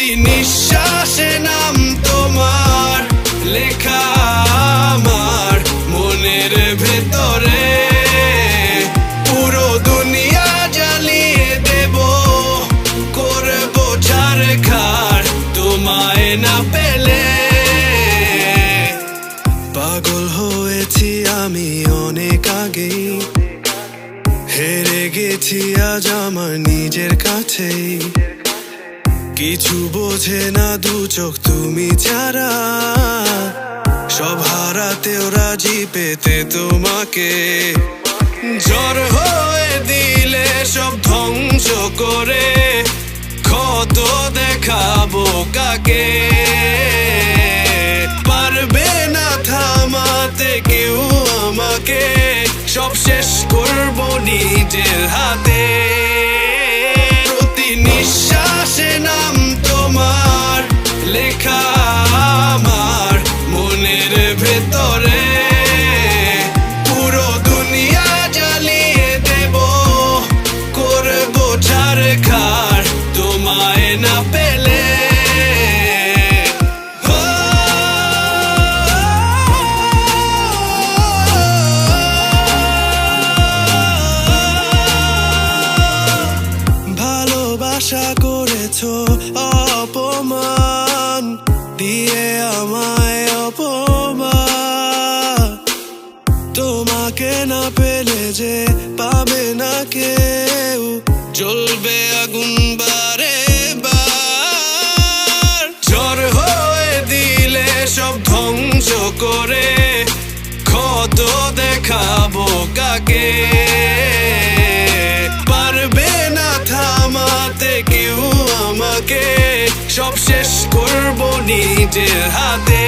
প্রতি নিঃশ্বাসে নাম তোমার লেখা আমার মনের ভেতরে। পুরো দুনিয়া জ্বালিয়ে দেব, করব ছারখার তোমায় না পেলে। পাগল হয়েছি আমি অনেক আগেই, হেরে গেছি আজ আমার নিজের কাছেই। কিছু বোঝে না দু চোখ তুমি ছাড়া, সব হারাতেও রাজি পেতে তোমাকে। ঝড় হয়ে দিলে সব ধ্বংস করে, ক্ষত দেখাবো কাকে। পারবে না থামাতে কেউ আমাকে, সব শেষ করবো নিজের হাতে। প্রতি নিঃশ্বাসে নাম তোমার লেখা আমার মনের ভেতরে। পুরো দুনিয়া জ্বালিয়ে দেব, করবো ছারখার তোমায় না পেলে। আশা করেছো অপমান দিয়ে আমায় অপমান, তোমাকে না পেলে যে পাবে না কেউ, জ্বলবে আগুন বারে বার। ঝড় হয়ে দিলে সব ধ্বংস করে, ক্ষত দেখাবো কাকে। পারবে না থামাতে কেউ আমাকে, সব শেষ করবো নিজের হাতে।